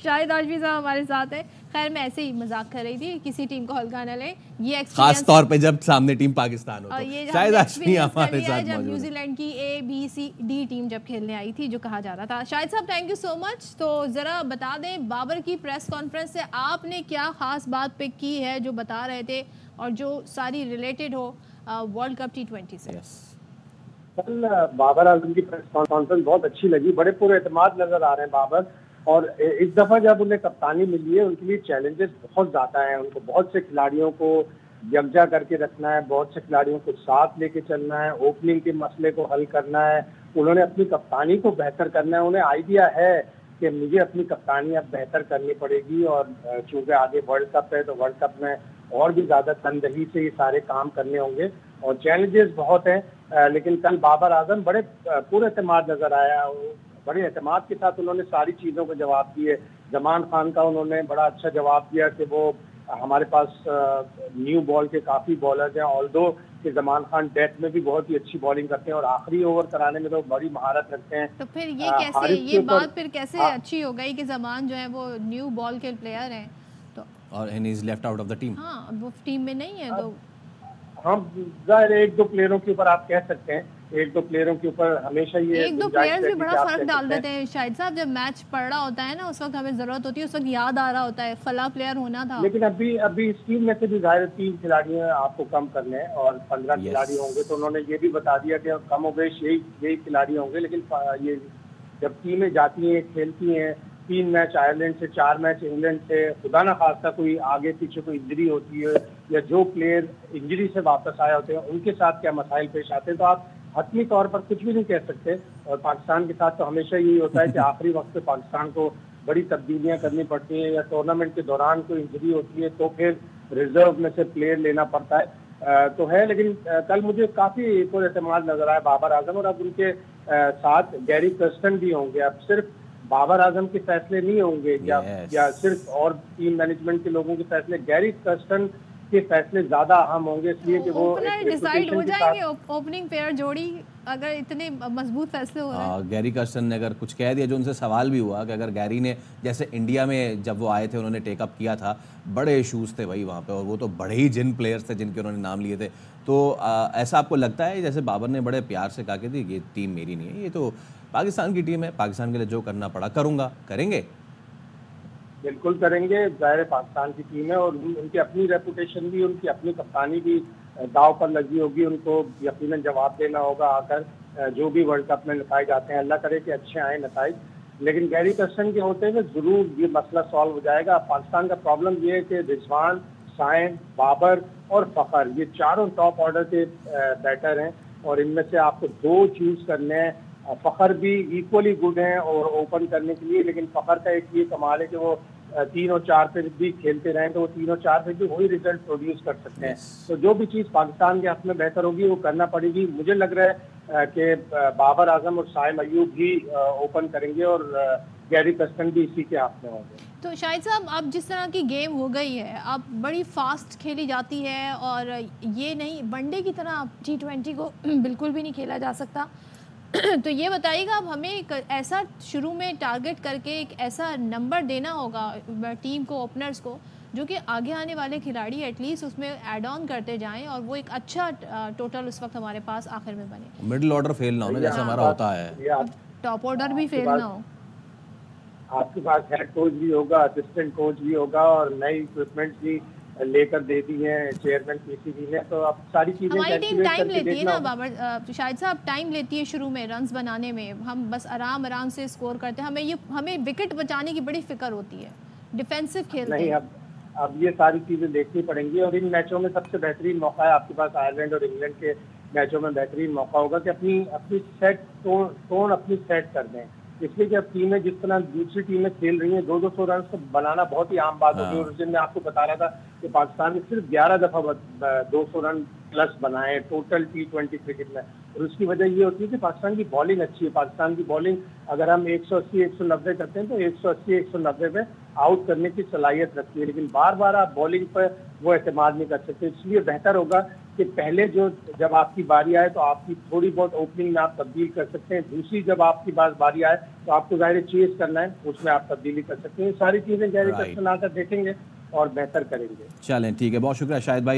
शाहिद हाशमी साहब हमारे साथ है। खैर मैं ऐसे ही मजाक कर रही थी, किसी टीम को हल्का न ले, ये खास तौर पे जब सामने टीम पाकिस्तान हो तो ये शाहिद हाशमी हमारे साथ जब मौजूद है। न्यूजीलैंड की A-B-C-D टीम जब खेलने आई थी, जो कहा जा रहा था। शाहिद साहब थैंक यू सो मच। तो जरा बता दें बाबर की प्रेस कॉन्फ्रेंस से आपने क्या खास बात पिक की है जो बता रहे थे और जो सारी रिलेटेड हो वर्ल्ड कप T20 से? कल बाबर आजम की प्रेस कॉन्फ्रेंस बहुत अच्छी लगी, बड़े पूरे एतमाद नजर आ रहे हैं बाबर। और इस दफा जब उन्हें कप्तानी मिली है उनके लिए चैलेंजेस बहुत ज्यादा हैं। उनको बहुत से खिलाड़ियों को यकजा करके रखना है, बहुत से खिलाड़ियों को साथ लेके चलना है, ओपनिंग के मसले को हल करना है, उन्होंने अपनी कप्तानी को बेहतर करना है। उन्हें आइडिया है कि मुझे अपनी कप्तानी अब बेहतर करनी पड़ेगी और चूंकि आगे वर्ल्ड कप है तो वर्ल्ड कप में और भी ज्यादा तनदही से ये सारे काम करने होंगे और चैलेंजेस बहुत हैं। लेकिन कल बाबर आजम बड़े पूरे एतमाद नजर आया, बड़े एतमाद के साथ उन्होंने सारी चीजों को जवाब दिए। जमान खान का उन्होंने बड़ा अच्छा जवाब दिया कि वो हमारे पास न्यू बॉल के काफी बॉलर्स हैं, ऑल्दो कि जमान खान डेथ में भी बहुत ही अच्छी बॉलिंग करते हैं और आखिरी ओवर कराने में तो बड़ी महारत रखते हैं। तो फिर ये कैसे, ये बात फिर कैसे अच्छी हो गई कि जमान जो है वो न्यू बॉल के प्लेयर हैं तो और he is left out of the team. हाँ, वो टीम में नहीं है तो हम जाहिर एक दो प्लेयरों के ऊपर आप कह सकते हैं, एक दो प्लेयरों के ऊपर हमेशा ये एक दो प्लेयर्स भी बड़ा फर्क डाल देते हैं। शाहिद साहब जब मैच पड़ रहा होता है ना, उस वक्त हमें जरूरत होती है, उस वक्त याद आ रहा होता है फला प्लेयर होना था। लेकिन अभी इस टीम में से भी जाहिर 3 खिलाड़ी हैं आपको कम करने हैं और 15 खिलाड़ी होंगे, तो उन्होंने ये भी बता दिया कि कम हो गए यही खिलाड़ी होंगे। लेकिन ये जब टीमें जाती हैं खेलती हैं, 3 मैच आयरलैंड से, 4 मैच इंग्लैंड से, खुदा ना खास्ता कोई आगे पीछे कोई इंजरी होती है या जो प्लेयर इंजरी से वापस आए होते हैं उनके साथ क्या मसाइल पेश आते हैं, तो आप हतमी तौर पर कुछ भी नहीं कह सकते। और पाकिस्तान के साथ तो हमेशा यही होता है कि आखिरी वक्त पे पाकिस्तान को बड़ी तब्दीलियां करनी पड़ती हैं या टूर्नामेंट के दौरान कोई इंजरी होती है तो फिर रिजर्व में से प्लेयर लेना पड़ता है। तो है, लेकिन कल मुझे काफी पूरे एतमाद नजर आया बाबर आजम। और अब उनके साथ गैरी कर्स्टन भी होंगे। अब सिर्फ बाबर आजम के फैसले नहीं होंगे या सिर्फ और टीम मैनेजमेंट के लोगों के फैसले, गैरी कर्स्टन के फैसले ज्यादा अहम होंगे, इसलिए कि वो डिसाइड हो जाएंगे ओपनिंग पेयर जोड़ी अगर इतने मजबूत फैसले हो रहे हैं। गैरी कर्स्टन ने अगर कुछ कह दिया, जो उनसे सवाल भी हुआ कि अगर गैरी ने जैसे इंडिया में जब वो आए थे उन्होंने टेकअप किया था, बड़े इशूज़ थे भाई वहाँ पे और वो तो बड़े ही जिन प्लेयर्स थे जिनके उन्होंने नाम लिए थे, तो ऐसा आपको लगता है जैसे बाबर ने बड़े प्यार से कहा कि ये टीम मेरी नहीं है, ये तो पाकिस्तान की टीम है, पाकिस्तान के लिए जो करना पड़ा करूँगा, करेंगे? बिल्कुल करेंगे। जाहिर पाकिस्तान की टीम है और उनकी अपनी रेपुटेशन भी, उनकी अपनी कप्तानी भी दाव पर लगी होगी। उनको यकीनन जवाब देना होगा आकर जो भी वर्ल्ड कप में नताइज आते हैं। अल्लाह करे कि अच्छे आए नताइज। लेकिन गैरी कर्स्टन के होते हुए जरूर ये मसला सॉल्व हो जाएगा। पाकिस्तान का प्रॉब्लम ये है कि रिजवान, साइम, बाबर और फखर, ये चारों टॉप ऑर्डर के बैटर हैं और इनमें से आपको 2 चूज करने हैं। फखर भी इक्वली गुड हैं और ओपन करने के लिए, लेकिन फखर का एक ये कमाल है कि वो 3 और 4 पे भी खेलते रहें तो वो 3 और 4 पे भी वही रिजल्ट प्रोड्यूस कर सकते हैं। तो जो भी चीज़ पाकिस्तान के हक में बेहतर होगी वो करना पड़ेगी। मुझे लग रहा है कि बाबर आजम और साइम अयूब भी ओपन करेंगे और गैरी कर्स्टन भी इसी के हाथ में होंगे। तो शाहिद साहब अब जिस तरह की गेम हो गई है, अब बड़ी फास्ट खेली जाती है और ये नहीं वनडे की तरह T20 को बिल्कुल भी नहीं खेला जा सकता। तो ये बताइएगा अब हमें एक ऐसा शुरू में टारगेट करके एक ऐसा नंबर देना होगा टीम को, ओपनर्स को, जो कि आगे आने वाले खिलाड़ी एटलीस्ट उसमें ऐड ऑन करते जाएं और वो एक अच्छा टोटल उस वक्त हमारे पास आखिर में बने। मिडिल ऑर्डर फेल ना हो ना जैसे हमारा होता है, टॉप ऑर्डर भी फेल ना हो। आपके पास हेड कोच भी होगा, असिस्टेंट कोच भी होगा और नई इक्विपमेंट भी लेकर दे दी है चेयरमैन पीसीबी ने। तो अब सारी चीजें हमारी टीम टाइम लेती है ना बाबर, शायद साहब टाइम लेती है शुरू में रन्स बनाने में। हम बस आराम से स्कोर करते हैं, हमें विकेट बचाने की बड़ी फिक्र होती है, डिफेंसिव खेलते हैं। नहीं, अब ये सारी चीजें देखनी पड़ेंगी और इन मैचों में सबसे बेहतरीन मौका है आपके पास। आयरलैंड और इंग्लैंड के मैचों में बेहतरीन मौका होगा कि अपनी सेट टोन अपनी सेट कर दें, इसलिए कि अब टीमें जिस तरह दूसरी टीमें खेल रही हैं 200-200 रन तो बनाना बहुत ही आम बात होगी। और उस दिन मैं आपको बता रहा था कि पाकिस्तान ने सिर्फ 11 दफा 200 रन प्लस बनाए टोटल T20 क्रिकेट में। और उसकी वजह ये होती है कि पाकिस्तान की बॉलिंग अच्छी है। पाकिस्तान की बॉलिंग अगर हम 180-190 करते हैं तो 180-190 पे आउट करने की सलाहियत रखती है, लेकिन बार बार आप बॉलिंग पर वो एतमाद नहीं कर सकते। इसलिए बेहतर होगा इसके पहले जो जब आपकी बारी आए तो आपकी थोड़ी बहुत ओपनिंग में आप तब्दील कर सकते हैं। दूसरी जब आपकी बारी आए तो आपको जाहिर चेस करना है, उसमें आप तब्दीली कर सकते हैं। ये सारी चीजें गैरी कर्स्टन आकर देखेंगे और बेहतर करेंगे। चलें, ठीक है, बहुत शुक्रिया शाहिद भाई।